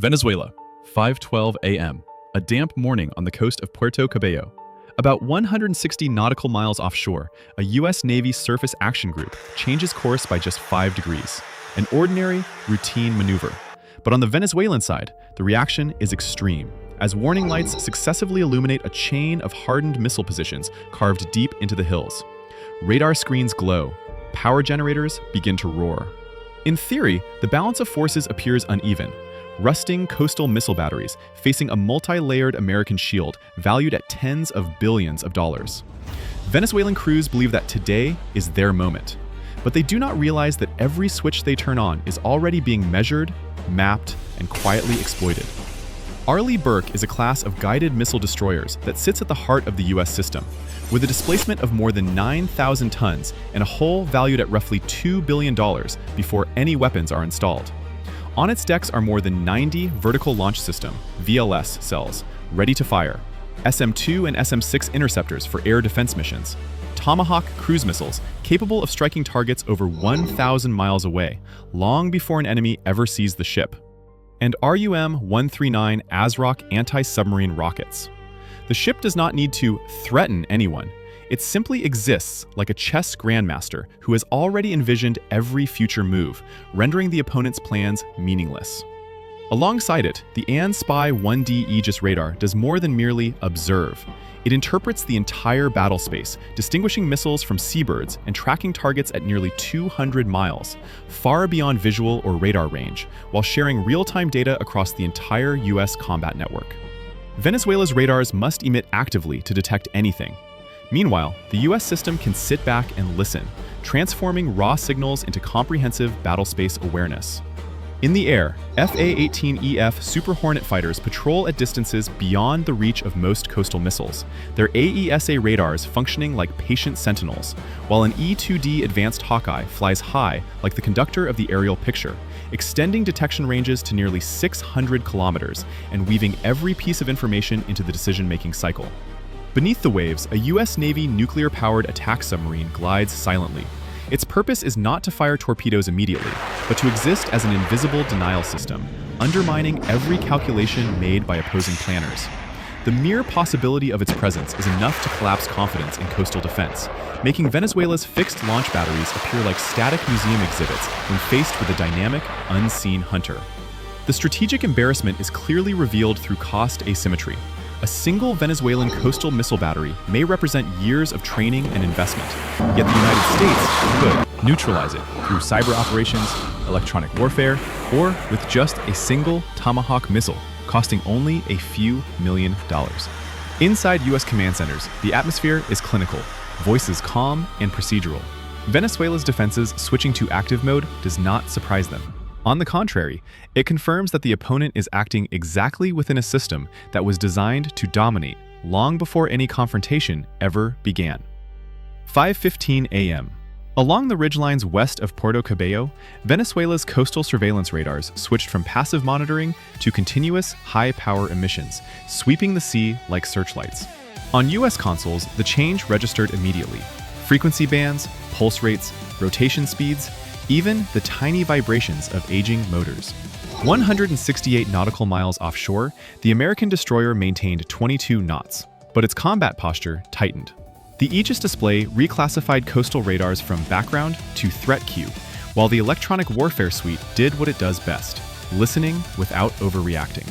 Venezuela, 5:12 a.m. A damp morning on the coast of Puerto Cabello. About 160 nautical miles offshore, a U.S. Navy surface action group changes course by just 5 degrees. An ordinary, routine maneuver. But on the Venezuelan side, the reaction is extreme, as warning lights successively illuminate a chain of hardened missile positions carved deep into the hills. Radar screens glow. Power generators begin to roar. In theory, the balance of forces appears uneven. Rusting coastal missile batteries facing a multi-layered American shield valued at tens of billions of dollars. Venezuelan crews believe that today is their moment, but they do not realize that every switch they turn on is already being measured, mapped, and quietly exploited. Arleigh Burke is a class of guided missile destroyers that sits at the heart of the U.S. system, with a displacement of more than 9,000 tons and a hull valued at roughly $2 billion before any weapons are installed. On its decks are more than 90 vertical launch system (VLS) cells, ready to fire, SM-2 and SM-6 interceptors for air defense missions, Tomahawk cruise missiles capable of striking targets over 1,000 miles away, long before an enemy ever sees the ship, and RUM-139 ASROC anti-submarine rockets. The ship does not need to threaten anyone. It simply exists like a chess grandmaster who has already envisioned every future move, rendering the opponent's plans meaningless. Alongside it, the AN-SPY 1D Aegis radar does more than merely observe. It interprets the entire battle space, distinguishing missiles from seabirds and tracking targets at nearly 200 miles, far beyond visual or radar range, while sharing real-time data across the entire U.S. combat network. Venezuela's radars must emit actively to detect anything. Meanwhile, the U.S. system can sit back and listen, transforming raw signals into comprehensive battlespace awareness. In the air, FA-18EF Super Hornet fighters patrol at distances beyond the reach of most coastal missiles, their AESA radars functioning like patient sentinels, while an E-2D Advanced Hawkeye flies high like the conductor of the aerial picture, extending detection ranges to nearly 600 kilometers and weaving every piece of information into the decision-making cycle. Beneath the waves, a U.S. Navy nuclear-powered attack submarine glides silently. Its purpose is not to fire torpedoes immediately, but to exist as an invisible denial system, undermining every calculation made by opposing planners. The mere possibility of its presence is enough to collapse confidence in coastal defense, making Venezuela's fixed launch batteries appear like static museum exhibits when faced with a dynamic, unseen hunter. The strategic embarrassment is clearly revealed through cost asymmetry. A single Venezuelan coastal missile battery may represent years of training and investment, yet the United States could neutralize it through cyber operations, electronic warfare, or with just a single Tomahawk missile, costing only a few $1 million. Inside U.S. command centers, the atmosphere is clinical, voices calm and procedural. Venezuela's defenses switching to active mode does not surprise them. On the contrary, it confirms that the opponent is acting exactly within a system that was designed to dominate long before any confrontation ever began. 5:15 a.m. Along the ridgelines west of Puerto Cabello, Venezuela's coastal surveillance radars switched from passive monitoring to continuous high-power emissions, sweeping the sea like searchlights. On U.S. consoles, the change registered immediately. Frequency bands, pulse rates, rotation speeds, even the tiny vibrations of aging motors. 168 nautical miles offshore, the American destroyer maintained 22 knots, but its combat posture tightened. The Aegis display reclassified coastal radars from background to threat queue, while the electronic warfare suite did what it does best, listening without overreacting.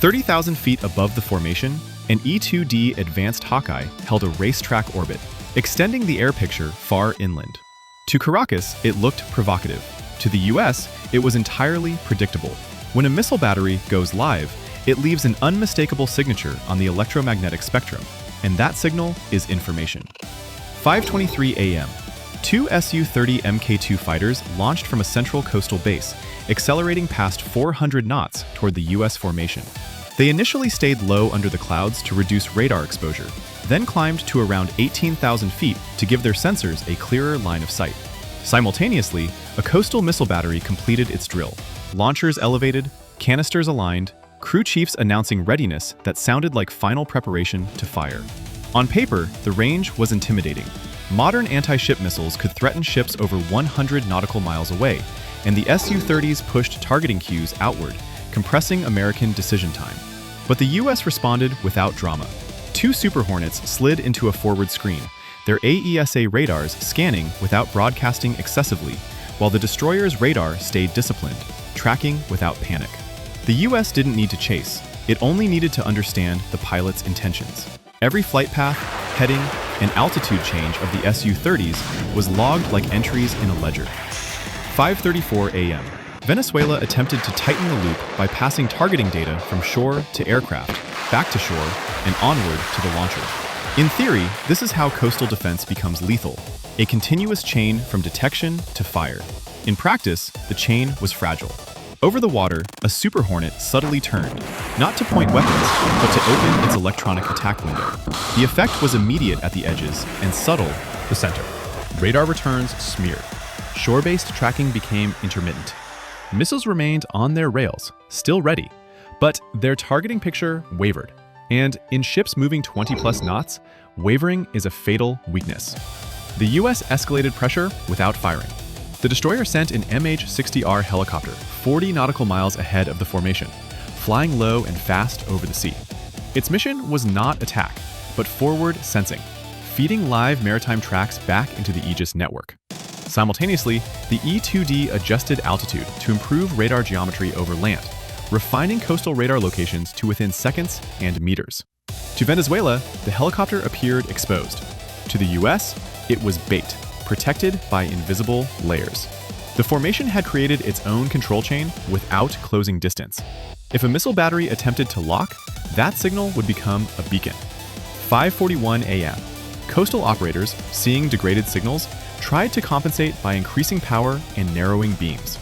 30,000 feet above the formation, an E-2D Advanced Hawkeye held a racetrack orbit, extending the air picture far inland. To Caracas, it looked provocative. To the US, it was entirely predictable. When a missile battery goes live, it leaves an unmistakable signature on the electromagnetic spectrum, and that signal is information. 5:23 a.m. 2 Su-30MK2 fighters launched from a central coastal base, accelerating past 400 knots toward the US formation. They initially stayed low under the clouds to reduce radar exposure, then climbed to around 18,000 feet to give their sensors a clearer line of sight. Simultaneously, a coastal missile battery completed its drill. Launchers elevated, canisters aligned, crew chiefs announcing readiness that sounded like final preparation to fire. On paper, the range was intimidating. Modern anti-ship missiles could threaten ships over 100 nautical miles away, and the Su-30s pushed targeting cues outward, compressing American decision time. But the US responded without drama. 2 Super Hornets slid into a forward screen, their AESA radars scanning without broadcasting excessively, while the destroyer's radar stayed disciplined, tracking without panic. The US didn't need to chase, it only needed to understand the pilot's intentions. Every flight path, heading, and altitude change of the Su-30s was logged like entries in a ledger. 5:34 a.m. Venezuela attempted to tighten the loop by passing targeting data from shore to aircraft, back to shore, and onward to the launcher. In theory, this is how coastal defense becomes lethal, a continuous chain from detection to fire. In practice, the chain was fragile. Over the water, a Super Hornet subtly turned, not to point weapons, but to open its electronic attack window. The effect was immediate at the edges and subtle at the center. Radar returns smeared. Shore-based tracking became intermittent. Missiles remained on their rails, still ready, but their targeting picture wavered. And in ships moving 20+ knots, wavering is a fatal weakness. The US escalated pressure without firing. The destroyer sent an MH-60R helicopter 40 nautical miles ahead of the formation, flying low and fast over the sea. Its mission was not attack, but forward sensing, feeding live maritime tracks back into the Aegis network. Simultaneously, the E-2D adjusted altitude to improve radar geometry over land, refining coastal radar locations to within seconds and meters. To Venezuela, the helicopter appeared exposed. To the US, it was bait, protected by invisible layers. The formation had created its own control chain without closing distance. If a missile battery attempted to lock, that signal would become a beacon. 5:41 a.m. Coastal operators, seeing degraded signals, tried to compensate by increasing power and narrowing beams.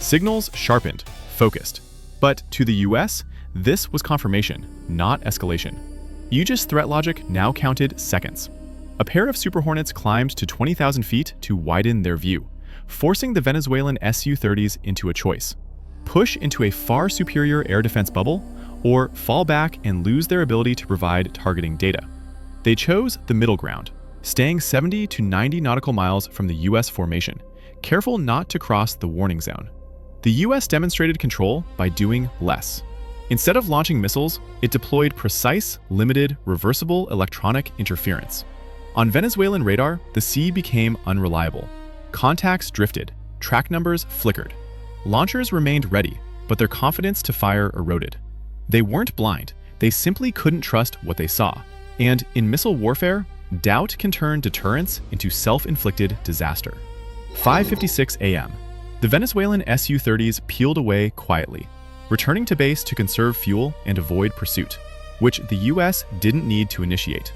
Signals sharpened, focused. But to the US, this was confirmation, not escalation. Aegis threat logic now counted seconds. A pair of Super Hornets climbed to 20,000 feet to widen their view, forcing the Venezuelan Su-30s into a choice: push into a far superior air defense bubble, or fall back and lose their ability to provide targeting data. They chose the middle ground, staying 70 to 90 nautical miles from the US formation, careful not to cross the warning zone. The US demonstrated control by doing less. Instead of launching missiles, it deployed precise, limited, reversible electronic interference. On Venezuelan radar, the sea became unreliable. Contacts drifted, track numbers flickered. Launchers remained ready, but their confidence to fire eroded. They weren't blind, they simply couldn't trust what they saw. And in missile warfare, doubt can turn deterrence into self-inflicted disaster. 5:56 a.m. The Venezuelan Su-30s peeled away quietly, returning to base to conserve fuel and avoid pursuit, which the US didn't need to initiate.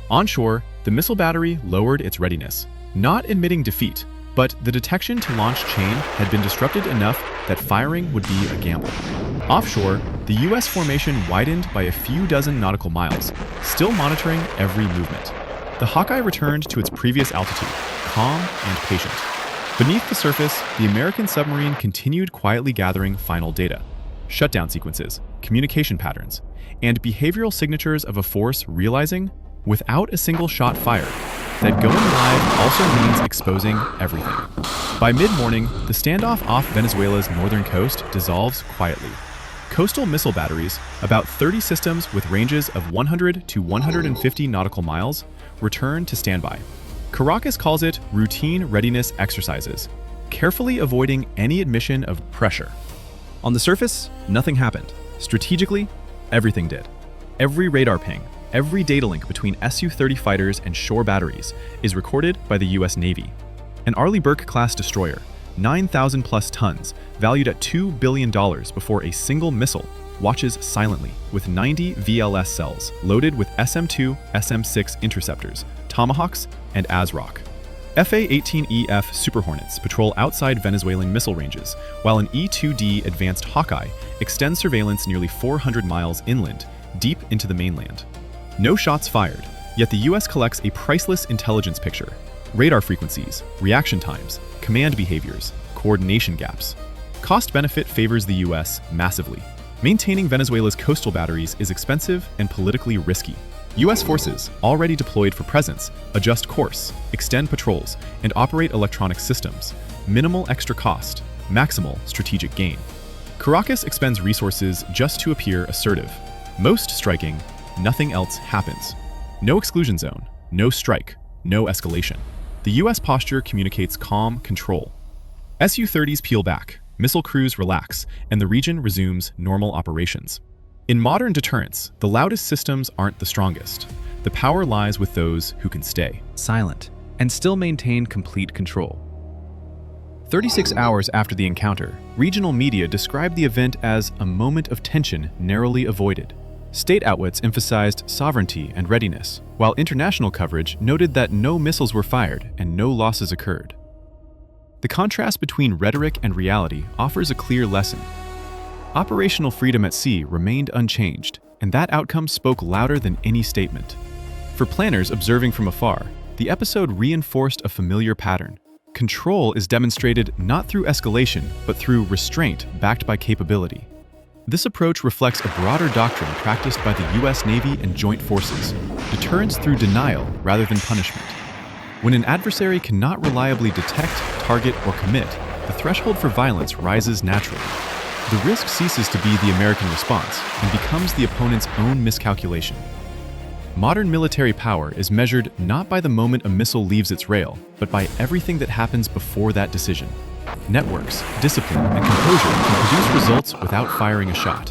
Onshore, the missile battery lowered its readiness, not admitting defeat, but the detection to launch chain had been disrupted enough that firing would be a gamble. Offshore, the US formation widened by a few dozen nautical miles, still monitoring every movement. The Hawkeye returned to its previous altitude, calm and patient. Beneath the surface, the American submarine continued quietly gathering final data: shutdown sequences, communication patterns, and behavioral signatures of a force realizing, without a single shot fired, that going live also means exposing everything. By mid-morning, the standoff off Venezuela's northern coast dissolves quietly. Coastal missile batteries, about 30 systems with ranges of 100 to 150 nautical miles, return to standby. Caracas calls it routine readiness exercises, carefully avoiding any admission of pressure. On the surface, nothing happened. Strategically, everything did. Every radar ping, every data link between Su-30 fighters and shore batteries is recorded by the US Navy. An Arleigh Burke-class destroyer, 9,000 plus tons, valued at $2 billion before a single missile, watches silently with 90 VLS cells loaded with SM-2, SM-6 interceptors, Tomahawks, and ASROC. FA-18EF Super Hornets patrol outside Venezuelan missile ranges, while an E-2D Advanced Hawkeye extends surveillance nearly 400 miles inland, deep into the mainland. No shots fired, yet the US collects a priceless intelligence picture: radar frequencies, reaction times, command behaviors, coordination gaps. Cost-benefit favors the US massively. Maintaining Venezuela's coastal batteries is expensive and politically risky. US forces, already deployed for presence, adjust course, extend patrols, and operate electronic systems. Minimal extra cost, maximal strategic gain. Caracas expends resources just to appear assertive. Most striking, nothing else happens. No exclusion zone, no strike, no escalation. The U.S. posture communicates calm control. Su-30s peel back, missile crews relax, and the region resumes normal operations. In modern deterrence, the loudest systems aren't the strongest. The power lies with those who can stay silent and still maintain complete control. 36 hours after the encounter, regional media described the event as a moment of tension narrowly avoided. State outlets emphasized sovereignty and readiness, while international coverage noted that no missiles were fired and no losses occurred. The contrast between rhetoric and reality offers a clear lesson. Operational freedom at sea remained unchanged, and that outcome spoke louder than any statement. For planners observing from afar, the episode reinforced a familiar pattern. Control is demonstrated not through escalation, but through restraint backed by capability. This approach reflects a broader doctrine practiced by the U.S. Navy and Joint Forces, deterrence through denial rather than punishment. When an adversary cannot reliably detect, target, or commit, the threshold for violence rises naturally. The risk ceases to be the American response and becomes the opponent's own miscalculation. Modern military power is measured not by the moment a missile leaves its rail, but by everything that happens before that decision. Networks, discipline, and composure can produce results without firing a shot.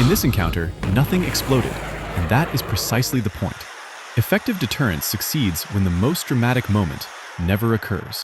In this encounter, nothing exploded, and that is precisely the point. Effective deterrence succeeds when the most dramatic moment never occurs.